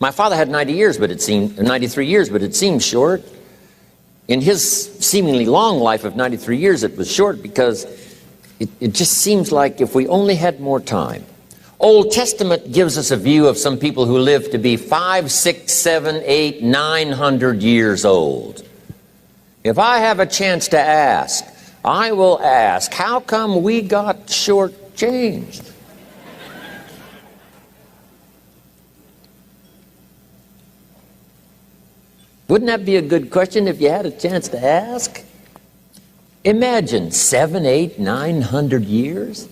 My father had 93 years, but it seemed short. In his seemingly long life of 93 years, it was short because it just seems like if we only had more time. Old Testament gives us a view of some people who lived to be 5, 6, 7, 8, 900 years old. If I have a chance to ask, I will ask, how come we got shortchanged? Wouldn't that be a good question if you had a chance to ask? Imagine 7, 8, 900 years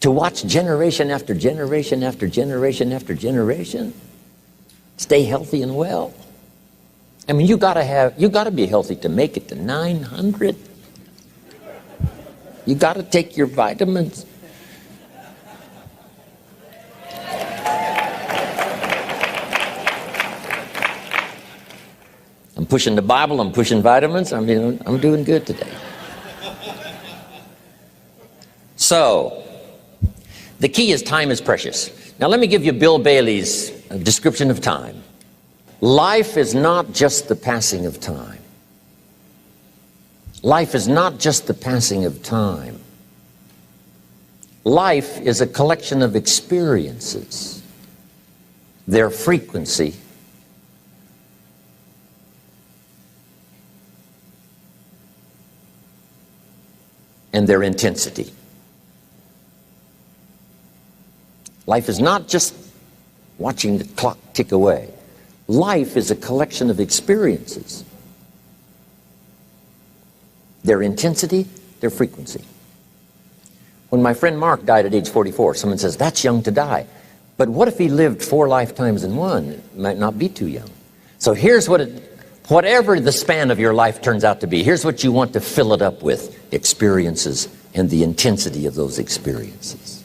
to watch generation after generation after generation after generation stay healthy and well. I mean, you gotta be healthy to make it to 900. You gotta take your vitamins. I'm pushing the Bible, I'm pushing vitamins, I'm doing good today. So, the key is time is precious. Now let me give you Bill Bailey's description of time. Life is not just the passing of time. Life is not just the passing of time. Life is a collection of experiences, their frequency, and their intensity. Life is not just watching the clock tick away. Life is a collection of experiences, their intensity, their frequency. When my friend Mark died at age 44, someone says, that's young to die. But what if he lived 4 lifetimes in one? It might not be too young. So here's whatever the span of your life turns out to be, here's what you want to fill it up with: experiences and the intensity of those experiences.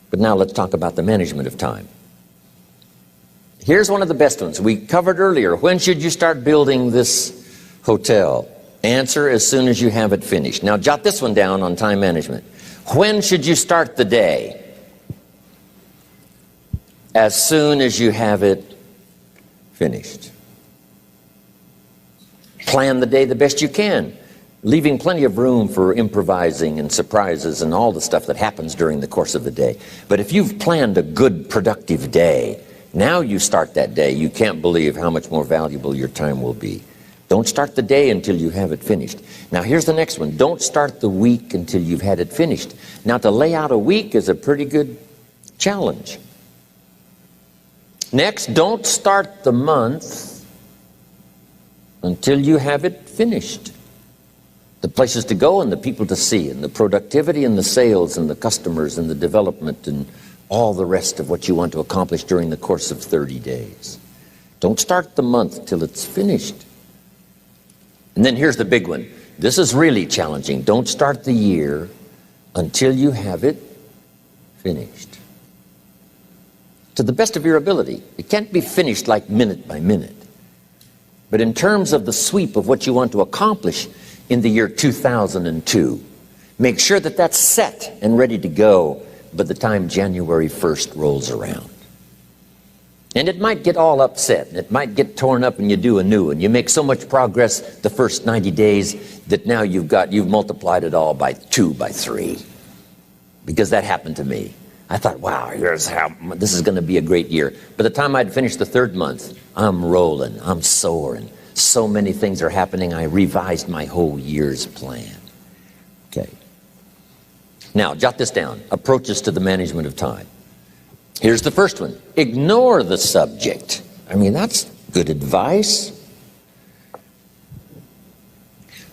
But now let's talk about the management of time. Here's one of the best ones. We covered earlier. When should you start building this hotel? Answer: as soon as you have it finished. Now jot this one down on time management. When should you start the day? As soon as you have it finished. Plan the day the best you can, leaving plenty of room for improvising and surprises and all the stuff that happens during the course of the day. But if you've planned a good, productive day, now you start that day, you can't believe how much more valuable your time will be. Don't start the day until you have it finished. Now here's the next one. Don't start the week until you've had it finished. Now to lay out a week is a pretty good challenge. Next, don't start the month until you have it finished. The places to go and the people to see and the productivity and the sales and the customers and the development and all the rest of what you want to accomplish during the course of 30 days. Don't start the month till it's finished. And then here's the big one. This is really challenging. Don't start the year until you have it finished. To the best of your ability. It can't be finished like minute by minute. But in terms of the sweep of what you want to accomplish in the year 2002, make sure that that's set and ready to go by the time January 1st rolls around. And it might get all upset, it might get torn up, and you do a new one. You make so much progress the first 90 days that now you've multiplied it all by 2, by 3. Because that happened to me. I thought, wow, this is going to be a great year. By the time I'd finished the 3rd month, I'm rolling, I'm soaring. So many things are happening, I revised my whole year's plan. Okay. Now, jot this down. Approaches to the management of time. Here's the first one. Ignore the subject. I mean, that's good advice.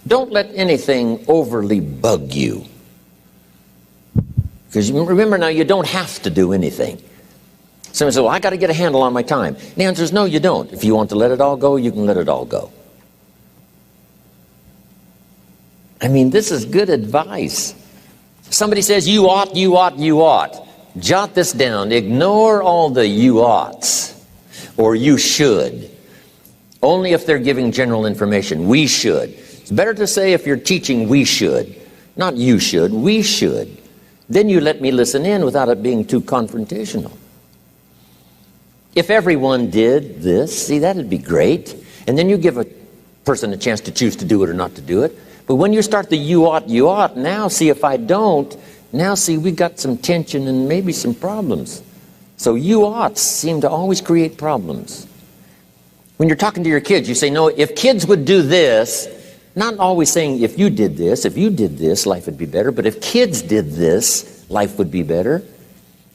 Don't let anything overly bug you. Because remember now, you don't have to do anything. Someone says, well, I got to get a handle on my time. The answer is no, you don't. If you want to let it all go, you can let it all go. I mean, this is good advice. Somebody says, you ought, you ought, you ought. Jot this down. Ignore all the you oughts or you should. Only if they're giving general information. We should. It's better to say if you're teaching we should. Not you should, we should. Then you let me listen in without it being too confrontational. If everyone did this, see, that'd be great. And then you give a person a chance to choose to do it or not to do it. But when you start the you ought, now see if I don't, now see we got some tension and maybe some problems. So you oughts seem to always create problems. When you're talking to your kids, you say, no, if kids would do this, not always saying if you did this, life would be better, but if kids did this, life would be better.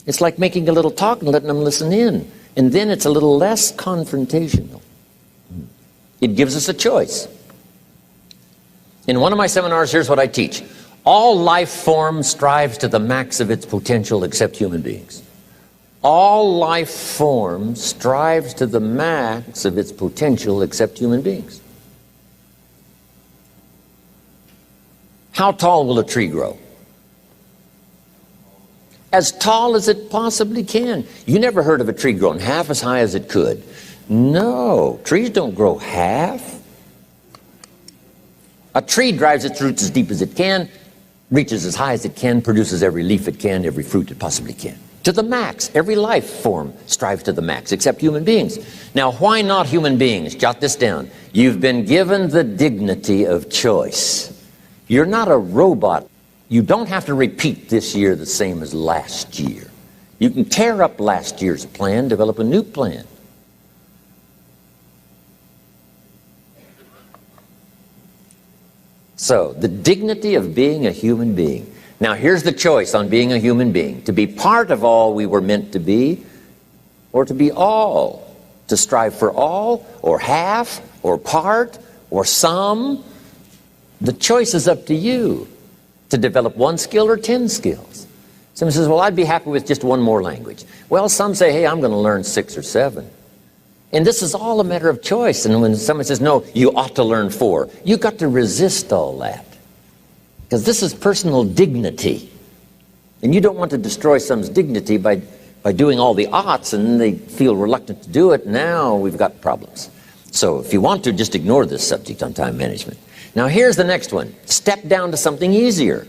It's like making a little talk and letting them listen in. And then it's a little less confrontational. It gives us a choice. In one of my seminars, here's what I teach. All life form strives to the max of its potential except human beings. All life form strives to the max of its potential except human beings. How tall will a tree grow? As tall as it possibly can. You never heard of a tree growing half as high as it could. No, trees don't grow half. A tree drives its roots as deep as it can, reaches as high as it can, produces every leaf it can, every fruit it possibly can. To the max. Every life form strives to the max, except human beings. Now, why not human beings? Jot this down. You've been given the dignity of choice. You're not a robot. You don't have to repeat this year the same as last year. You can tear up last year's plan, develop a new plan. So, the dignity of being a human being. Now, here's the choice on being a human being. To be part of all we were meant to be, or to be all. To strive for all, or half, or part, or some. The choice is up to you. To develop one skill or 10 skills. Someone says, well, I'd be happy with just one more language. Well, some say, hey, I'm going to learn 6 or 7. And this is all a matter of choice. And when someone says, no, you ought to learn 4, you've got to resist all that. Because this is personal dignity. And you don't want to destroy someone's dignity by doing all the oughts, and then they feel reluctant to do it. Now we've got problems. So if you want to, just ignore this subject on time management. Now here's the next one. Step down to something easier.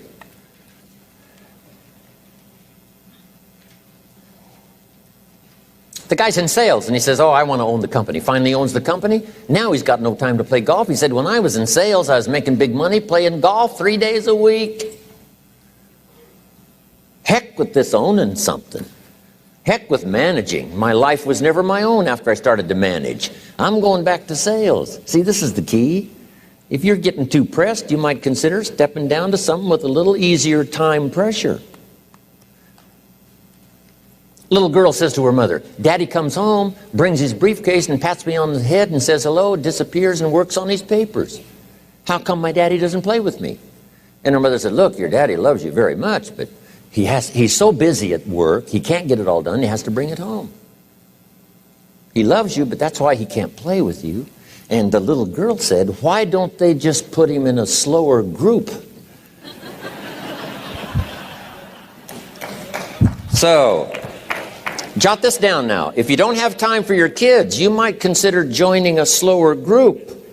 The guy's in sales and he says, oh, I want to own the company. Finally owns the company. Now he's got no time to play golf. He said, when I was in sales, I was making big money playing golf 3 days a week. Heck with this owning something. Heck with managing. My life was never my own after I started to manage. I'm going back to sales. See, this is the key. If you're getting too pressed, you might consider stepping down to something with a little easier time pressure. Little girl says to her mother, Daddy comes home, brings his briefcase and pats me on the head and says hello, disappears and works on his papers. How come my daddy doesn't play with me? And her mother said, look, your daddy loves you very much, but he's so busy at work, he can't get it all done, he has to bring it home. He loves you, but that's why he can't play with you. And the little girl said, why don't they just put him in a slower group? So, jot this down now. If you don't have time for your kids, you might consider joining a slower group.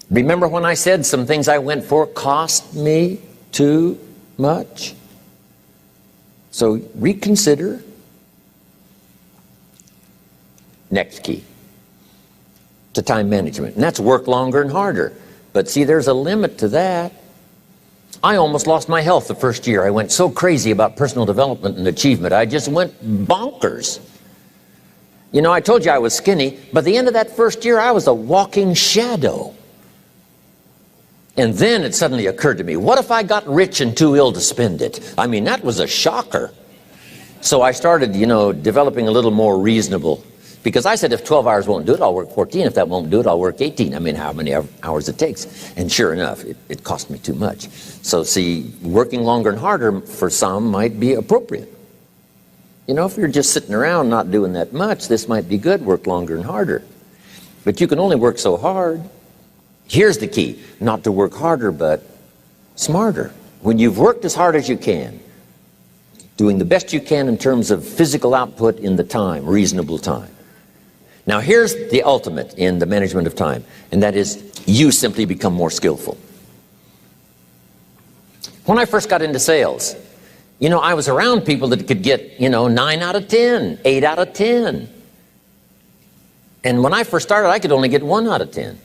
Remember when I said some things I went for cost me too much? So reconsider. Next key to time management, and that's work longer and harder. But see, there's a limit to that. I almost lost my health the first year. I went so crazy about personal development and achievement. I just went bonkers. You know, I told you I was skinny. By the end of that first year, I was a walking shadow. And then it suddenly occurred to me, what if I got rich and too ill to spend it? I mean, that was a shocker. So I started, developing a little more reasonable. Because I said, if 12 hours won't do it, I'll work 14. If that won't do it, I'll work 18. I mean, how many hours it takes. And sure enough, it cost me too much. So see, working longer and harder for some might be appropriate. If you're just sitting around not doing that much, this might be good, work longer and harder. But you can only work so hard. Here's the key, not to work harder, but smarter. When you've worked as hard as you can, doing the best you can in terms of physical output in the time, reasonable time. Now here's the ultimate in the management of time, and that is you simply become more skillful. When I first got into sales, You know, I was around people that could get, 9 out of 10, 8 out of 10. And when I first started, I could only get 1 out of 10.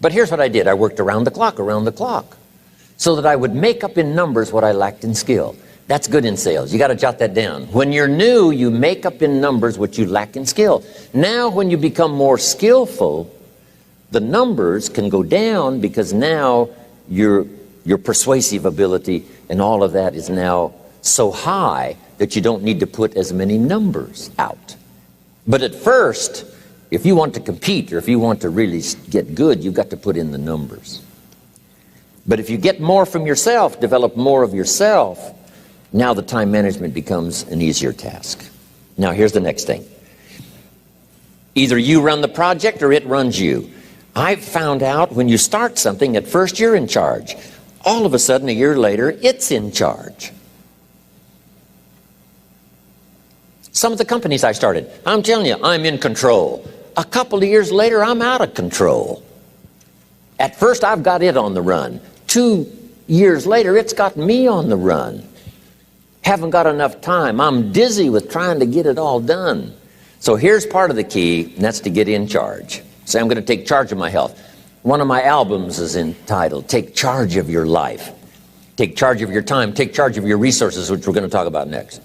But here's what I did. I worked around the clock, so that I would make up in numbers what I lacked in skill. That's good in sales. You got to jot that down. When you're new, you make up in numbers what you lack in skill. Now, when you become more skillful, the numbers can go down because now your persuasive ability and all of that is now so high that you don't need to put as many numbers out. But at first, if you want to compete or if you want to really get good, you've got to put in the numbers. But if you get more from yourself, develop more of yourself, now the time management becomes an easier task. Now here's the next thing. Either you run the project or it runs you. I've found out when you start something, at first you're in charge. All of a sudden, a year later, it's in charge. Some of the companies I started, I'm telling you, I'm in control. A couple of years later, I'm out of control. At first, I've got it on the run. 2 years later, it's got me on the run. Haven't got enough time. I'm dizzy with trying to get it all done. So here's part of the key, and that's to get in charge. Say, I'm going to take charge of my health. One of my albums is entitled, Take Charge of Your Life. Take charge of your time. Take charge of your resources, which we're going to talk about next.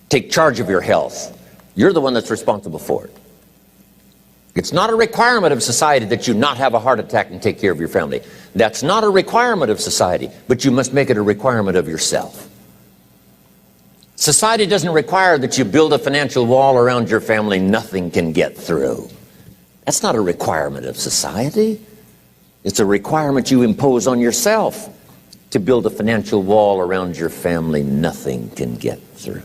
Take charge of your health. You're the one that's responsible for it. It's not a requirement of society that you not have a heart attack and take care of your family. That's not a requirement of society, but you must make it a requirement of yourself. Society doesn't require that you build a financial wall around your family nothing can get through. That's not a requirement of society. It's a requirement you impose on yourself to build a financial wall around your family nothing can get through.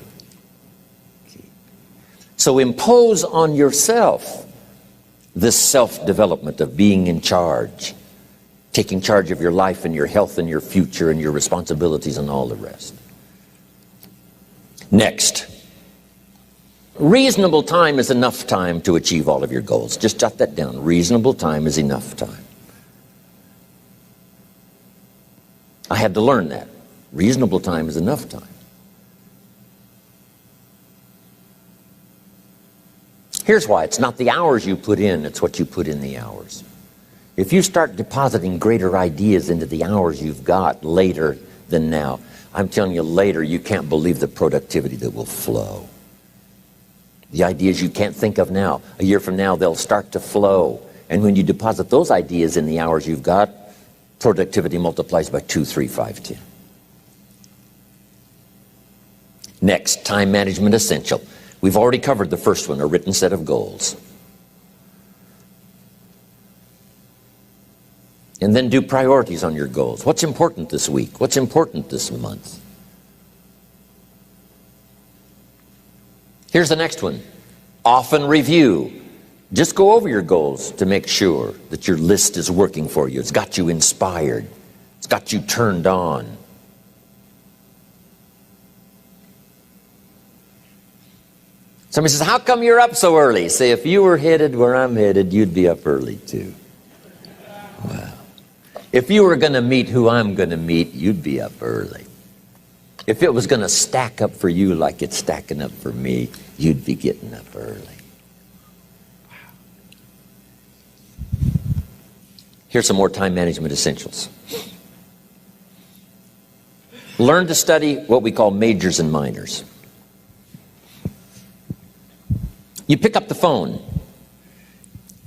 So impose on yourself this self-development of being in charge, taking charge of your life and your health and your future and your responsibilities and all the rest. Next, reasonable time is enough time to achieve all of your goals. Just jot that down. Reasonable time is enough time. I had to learn that. Reasonable time is enough time. Here's why. It's not the hours you put in, it's what you put in the hours. If you start depositing greater ideas into the hours you've got later than now, I'm telling you later, you can't believe the productivity that will flow. The ideas you can't think of now, a year from now, they'll start to flow. And when you deposit those ideas in the hours you've got, productivity multiplies by 2, 3, 5, 10. Next, time management essential. We've already covered the first one, a written set of goals. And then do priorities on your goals. What's important this week? What's important this month? Here's the next one. Often review. Just go over your goals to make sure that your list is working for you. It's got you inspired. It's got you turned on. Somebody says, how come you're up so early? Say, if you were headed where I'm headed, you'd be up early too. Wow. If you were going to meet who I'm going to meet, you'd be up early. If it was going to stack up for you like it's stacking up for me, you'd be getting up early. Wow. Here's some more time management essentials. Learn to study what we call majors and minors. You pick up the phone.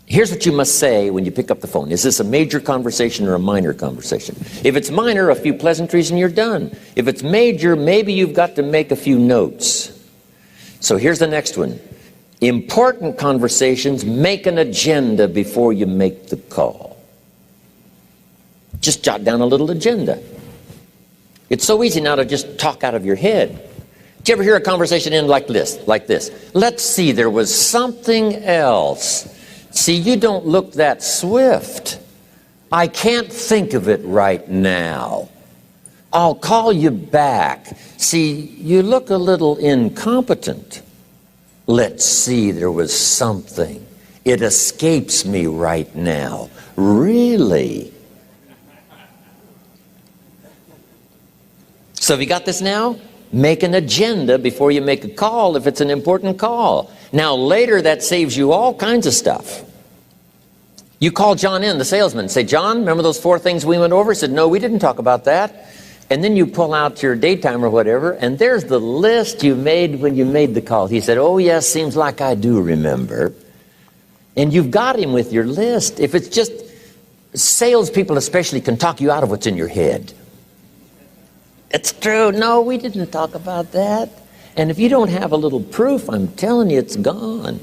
Here's what you must say when you pick up the phone. Is this a major conversation or a minor conversation? If it's minor, a few pleasantries and you're done. If it's major, maybe you've got to make a few notes. So here's the next one. Important conversations, make an agenda before you make the call. Just jot down a little agenda. It's so easy now to just talk out of your head. Did you ever hear a conversation end like this? Let's see, there was something else. See, you don't look that swift. I can't think of it right now. I'll call you back. See, you look a little incompetent. Let's see, there was something. It escapes me right now. Really? So have you got this now? Make an agenda before you make a call if it's an important call. Now later that saves you all kinds of stuff. You call John in, the salesman, and say, John, remember those 4 things we went over? He said, no, we didn't talk about that. And then you pull out your daytime or whatever, and there's the list you made when you made the call. He said, oh yes, seems like I do remember. And you've got him with your list. If it's just, salespeople especially can talk you out of what's in your head. It's true. No, we didn't talk about that. And if you don't have a little proof, I'm telling you, it's gone.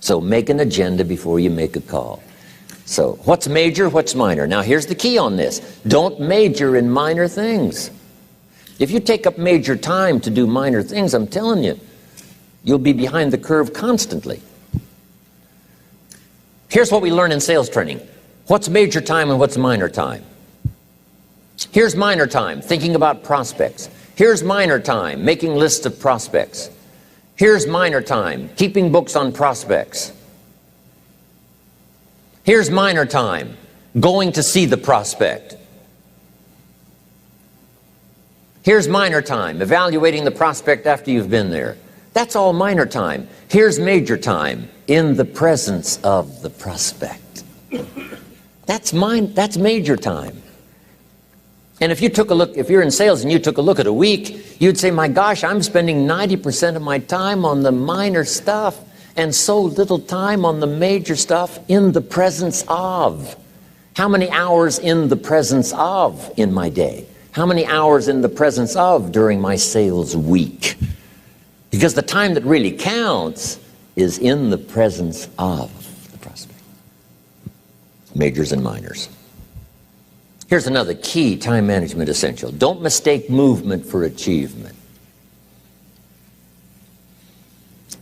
So make an agenda before you make a call. So what's major, what's minor? Now here's the key on this. Don't major in minor things. If you take up major time to do minor things, I'm telling you, you'll be behind the curve constantly. Here's what we learn in sales training. What's major time and what's minor time? Here's minor time, thinking about prospects. Here's minor time, making lists of prospects. Here's minor time, keeping books on prospects. Here's minor time, going to see the prospect. Here's minor time, evaluating the prospect after you've been there. That's all minor time. Here's major time, in the presence of the prospect. That's major time. And if you took a look, if you're in sales and you took a look at a week, you'd say, my gosh, I'm spending 90% of my time on the minor stuff and so little time on the major stuff in the presence of. How many hours in the presence of in my day? How many hours in the presence of during my sales week? Because the time that really counts is in the presence of the prospect. Majors and minors. Here's another key time management essential. Don't mistake movement for achievement.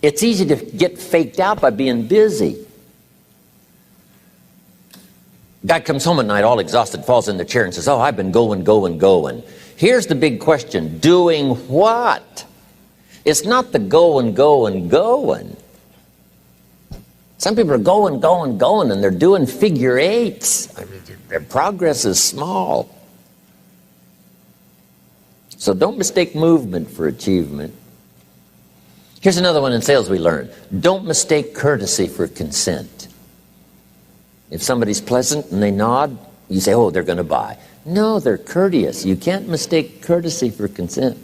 It's easy to get faked out by being busy. Guy comes home at night all exhausted, falls in the chair and says, oh, I've been going. Here's the big question. Doing what? It's not the going. Some people are going, and they're doing figure eights. I mean, their progress is small. So don't mistake movement for achievement. Here's another one in sales we learned. Don't mistake courtesy for consent. If somebody's pleasant and they nod, you say, oh, they're going to buy. No, they're courteous. You can't mistake courtesy for consent.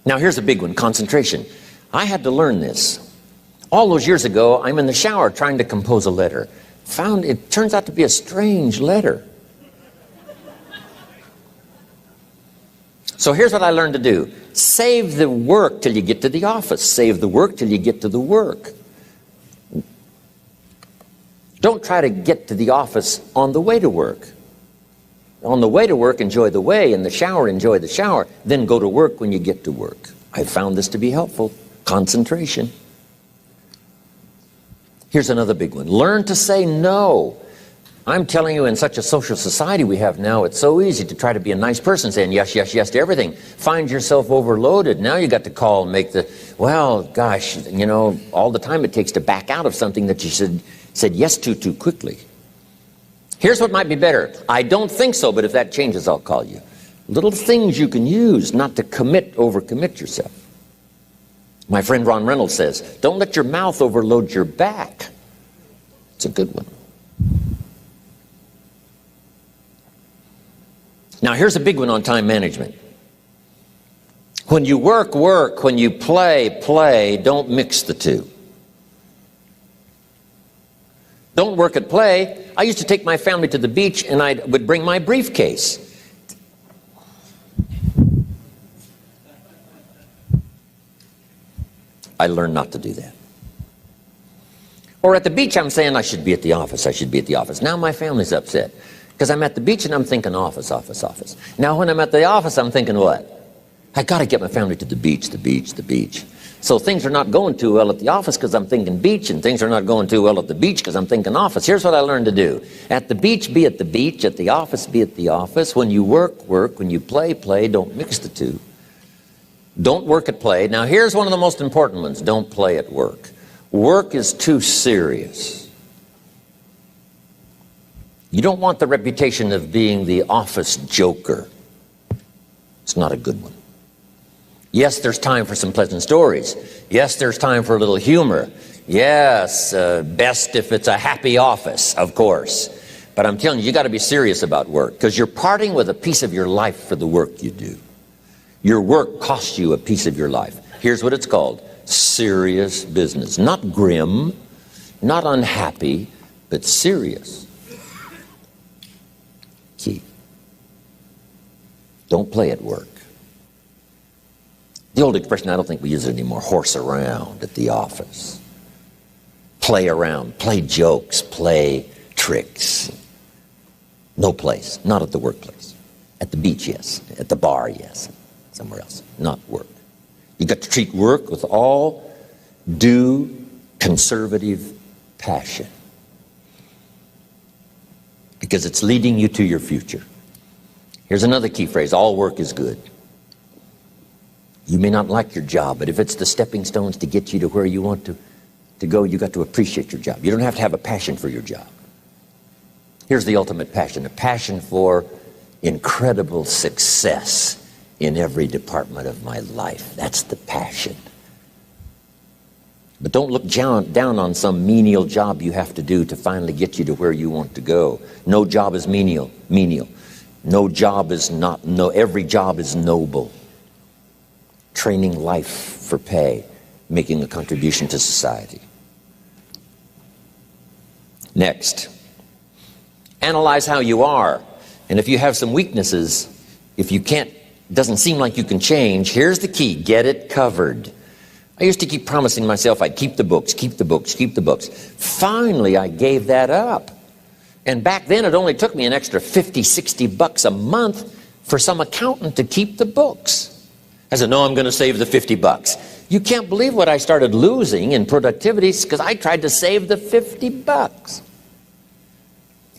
Now here's a big one, concentration. I had to learn this. All those years ago, I'm in the shower trying to compose a letter. Found it turns out to be a strange letter. So here's what I learned to do. Save the work till you get to the office. Save the work till you get to the work. Don't try to get to the office on the way to work. On the way to work, enjoy the way. In the shower, enjoy the shower. Then go to work when you get to work. I found this to be helpful. Concentration. Here's another big one. Learn to say no. I'm telling you, in such a social society we have now, it's so easy to try to be a nice person, saying yes, yes, yes to everything. Find yourself overloaded. Now you got to call and make the, well, gosh, you know, all the time it takes to back out of something that you said yes to too quickly. Here's what might be better. I don't think so, but if that changes, I'll call you. Little things you can use not to overcommit yourself. My friend Ron Reynolds says, don't let your mouth overload your back. It's a good one. Now here's a big one on time management. When you work, work. When you play, play. Don't mix the two. Don't work at play. I used to take my family to the beach and I would bring my briefcase. I learned not to do that. Or at the beach, I'm saying I should be at the office. I should be at the office. Now my family's upset because I'm at the beach and I'm thinking office, office, office. Now when I'm at the office, I'm thinking what? I got to get my family to the beach, the beach, the beach. So things are not going too well at the office because I'm thinking beach, and things are not going too well at the beach because I'm thinking office. Here's what I learned to do. At the beach, be at the beach. At the office, be at the office. When you work, work. When you play, play. Don't mix the two. Don't work at play. Now here's one of the most important ones. Don't play at work. Work is too serious. You don't want the reputation of being the office joker. It's not a good one. Yes, there's time for some pleasant stories. Yes, there's time for a little humor. Yes, best if it's a happy office, of course. But I'm telling you, you got to be serious about work, because you're parting with a piece of your life for the work you do. Your work costs you a piece of your life. Here's what it's called: serious business. Not grim, not unhappy, but serious. Key. Don't play at work. The old expression, I don't think we use it anymore, horse around at the office. Play around, play jokes, play tricks. No place, not at the workplace. At the beach, yes. At the bar, yes. Somewhere else, not work. You got to treat work with all due conservative passion, because it's leading you to your future. Here's another key phrase: all work is good. You may not like your job, but if it's the stepping stones to get you to where you want to go, you got to appreciate your job. You don't have to have a passion for your job. Here's the ultimate passion: a passion for incredible success in every department of my life. That's the passion. But don't look down on some menial job you have to do to finally get you to where you want to go. No job is menial. No job is not, every job is noble. Training life for pay, making a contribution to society. Next, analyze how you are. And if you have some weaknesses, if you can't, doesn't seem like you can change, here's the key: get it covered. I used to keep promising myself I'd keep the books, keep the books, keep the books. Finally, I gave that up. And back then, it only took me an extra $50, $60 a month for some accountant to keep the books. I said, no, I'm going to save the $50. You can't believe what I started losing in productivity because I tried to save the $50.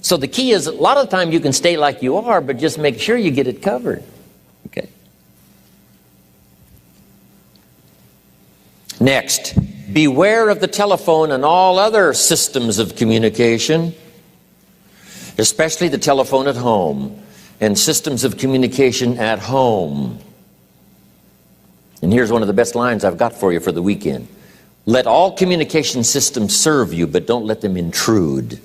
So the key is, a lot of the time you can stay like you are, but just make sure you get it covered. Okay. Next, beware of the telephone and all other systems of communication, especially the telephone at home and systems of communication at home. And here's one of the best lines I've got for you for the weekend: let all communication systems serve you, but don't let them intrude.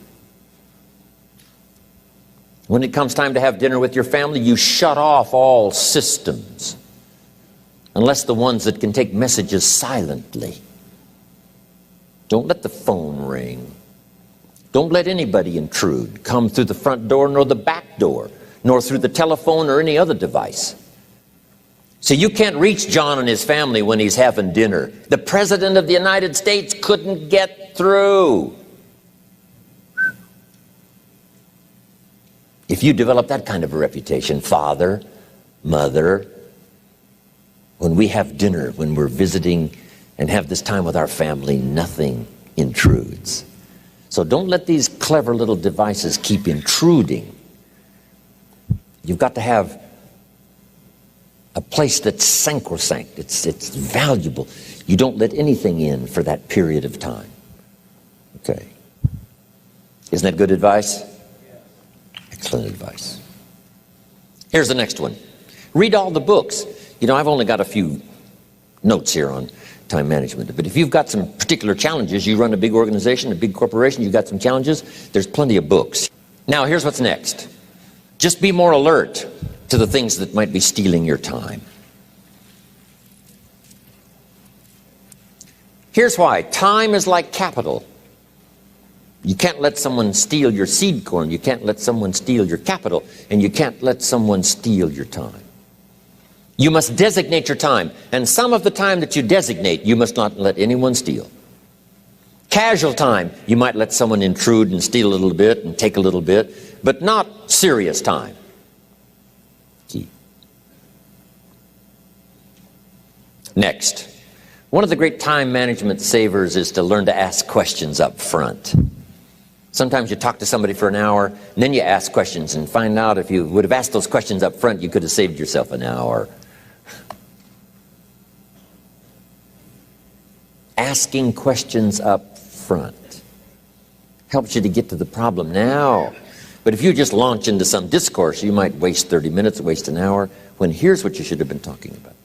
When it comes time to have dinner with your family, you shut off all systems, unless the ones that can take messages silently. Don't let the phone ring. Don't let anybody intrude, come through the front door nor the back door, nor through the telephone or any other device. So you can't reach John and his family when he's having dinner. The President of the United States couldn't get through. If you develop that kind of a reputation, father, mother, when we have dinner, when we're visiting and have this time with our family, nothing intrudes. So don't let these clever little devices keep intruding. You've got to have a place that's sacrosanct. It's valuable. You don't let anything in for that period of time. Okay. Isn't that good advice? Excellent advice. Here's the next one. Read all the books. You know, I've only got a few notes here on time management, but if you've got some particular challenges, you run a big organization, a big corporation, you've got some challenges, there's plenty of books. Now, here's what's next. Just be more alert to the things that might be stealing your time. Here's why. Time is like capital. You can't let someone steal your seed corn. You can't let someone steal your capital. And you can't let someone steal your time. You must designate your time. And some of the time that you designate, you must not let anyone steal. Casual time, you might let someone intrude and steal a little bit and take a little bit, but not serious time. Key. Next, one of the great time management savers is to learn to ask questions up front. Sometimes you talk to somebody for an hour, and then you ask questions and find out if you would have asked those questions up front, you could have saved yourself an hour. Asking questions up front helps you to get to the problem now. But if you just launch into some discourse, you might waste 30 minutes, waste an hour, when here's what you should have been talking about.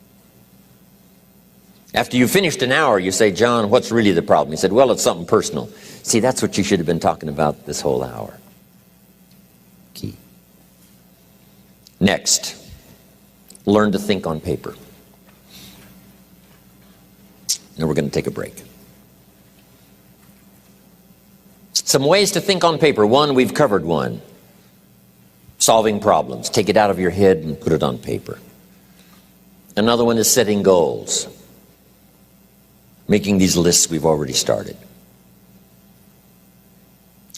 After you finished an hour, you say, John, what's really the problem? He said, well, it's something personal. See, that's what you should have been talking about this whole hour. Key. Next, learn to think on paper. Now we're going to take a break. Some ways to think on paper. One, we've covered one. Solving problems. Take it out of your head and put it on paper. Another one is setting goals. Making these lists we've already started.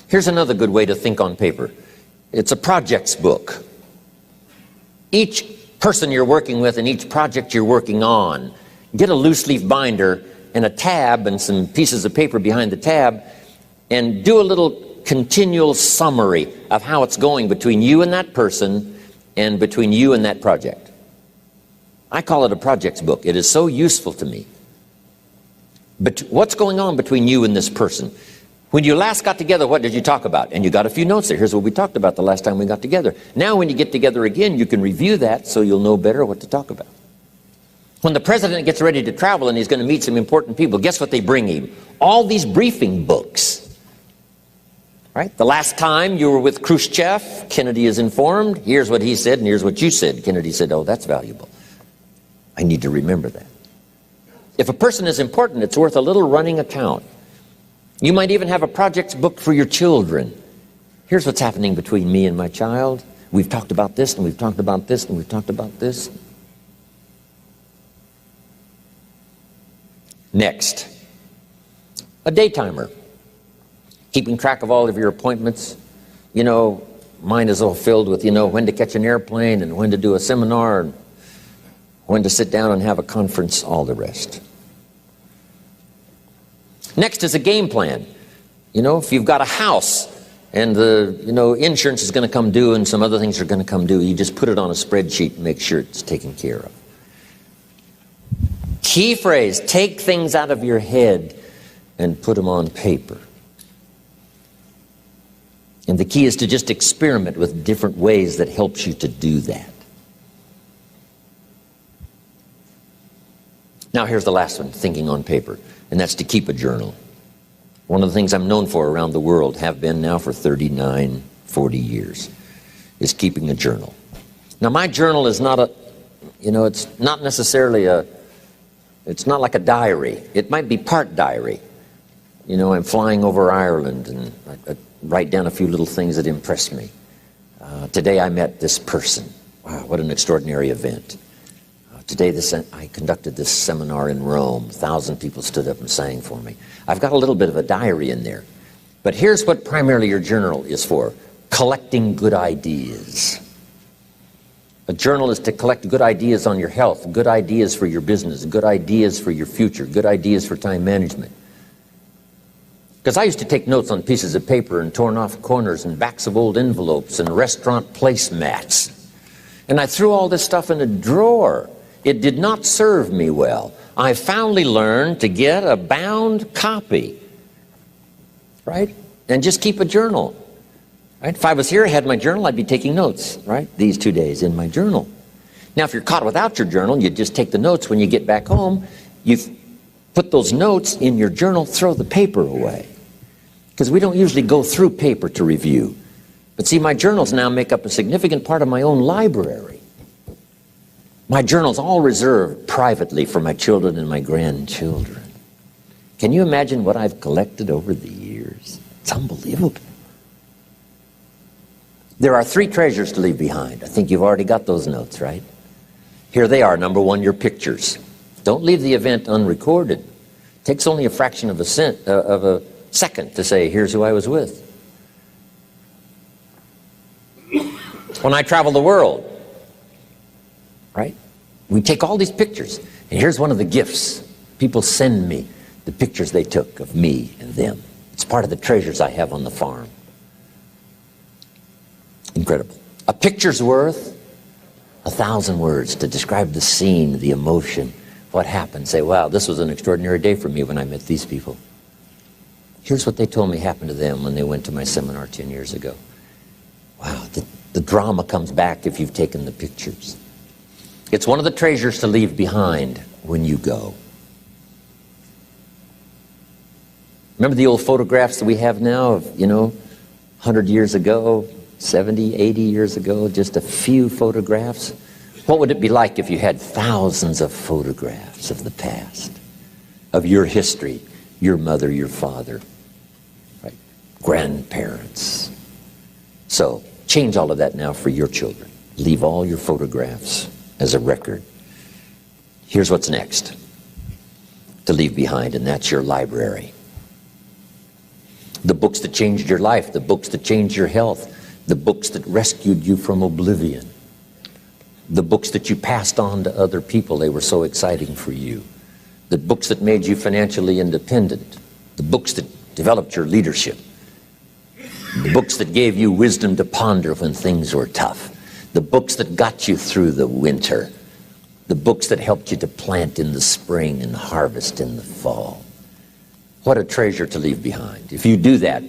Here's another good way to think on paper. It's a projects book. Each person you're working with and each project you're working on, get a loose leaf binder and a tab and some pieces of paper behind the tab, and do a little continual summary of how it's going between you and that person and between you and that project. I call it a projects book. It is so useful to me. But what's going on between you and this person? When you last got together, what did you talk about? And you got a few notes there. Here's what we talked about the last time we got together. Now when you get together again, you can review that so you'll know better what to talk about. When the president gets ready to travel and he's going to meet some important people, guess what they bring him? All these briefing books. Right? The last time you were with Khrushchev, Kennedy is informed. Here's what he said and here's what you said. Kennedy said, oh, that's valuable. I need to remember that. If a person is important, it's worth a little running account. You might even have a projects book for your children. Here's what's happening between me and my child. We've talked about this, and we've talked about this, and we've talked about this. Next, a day timer. Keeping track of all of your appointments. You know, mine is all filled with, when to catch an airplane and when to do a seminar and when to sit down and have a conference, all the rest. Next is a game plan. If you've got a house and the insurance is going to come due and some other things are going to come due, you just put it on a spreadsheet and make sure it's taken care of. Key phrase, take things out of your head and put them on paper. And the key is to just experiment with different ways that helps you to do that. Now here's the last one, thinking on paper, and that's to keep a journal. One of the things I'm known for around the world, have been now for 39, 40 years, is keeping a journal. Now my journal is not it's not necessarily it's not like a diary. It might be part diary. I'm flying over Ireland and I write down a few little things that impress me. Today I met this person. Wow, what an extraordinary event. Today I conducted this seminar in Rome. 1,000 people stood up and sang for me. I've got a little bit of a diary in there. But here's what primarily your journal is for. Collecting good ideas. A journal is to collect good ideas on your health, good ideas for your business, good ideas for your future, good ideas for time management. Because I used to take notes on pieces of paper and torn off corners and backs of old envelopes and restaurant placemats. And I threw all this stuff in a drawer. It did not serve me well. I finally learned to get a bound copy, right? And just keep a journal, right? If I was here, I had my journal, I'd be taking notes, right? These 2 days in my journal. Now, if you're caught without your journal, you just take the notes. When you get back home, you put those notes in your journal, throw the paper away. Because we don't usually go through paper to review. But see, my journals now make up a significant part of my own library. My journal's all reserved privately for my children and my grandchildren. Can you imagine what I've collected over the years? It's unbelievable. There are 3 treasures to leave behind. I think you've already got those notes, right? Here they are. Number 1, your pictures. Don't leave the event unrecorded. It takes only a fraction of a second to say, here's who I was with. When I travel the world, right? We take all these pictures, and here's one of the gifts. People send me the pictures they took of me and them. It's part of the treasures I have on the farm. Incredible. A picture's worth 1,000 words to describe the scene, the emotion, what happened. Say, wow, this was an extraordinary day for me when I met these people. Here's what they told me happened to them when they went to my seminar 10 years ago. Wow, the drama comes back if you've taken the pictures. It's one of the treasures to leave behind when you go. Remember the old photographs that we have now of, 100 years ago, 70, 80 years ago, just a few photographs? What would it be like if you had thousands of photographs of the past, of your history, your mother, your father, right? Grandparents? So change all of that now for your children. Leave all your photographs as a record. Here's what's next to leave behind, and that's your library. The books that changed your life, the books that changed your health, the books that rescued you from oblivion, the books that you passed on to other people, they were so exciting for you, the books that made you financially independent, the books that developed your leadership, the books that gave you wisdom to ponder when things were tough, the books that got you through the winter, the books that helped you to plant in the spring and harvest in the fall. What a treasure to leave behind. If you do that,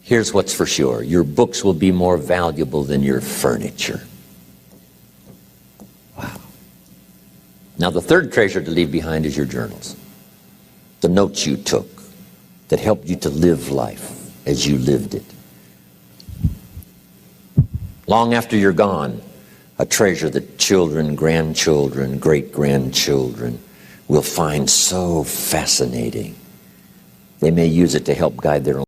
here's what's for sure. Your books will be more valuable than your furniture. Wow. Now the third treasure to leave behind is your journals. The notes you took that helped you to live life as you lived it. Long after you're gone, a treasure that children, grandchildren, great-grandchildren will find so fascinating. They may use it to help guide their own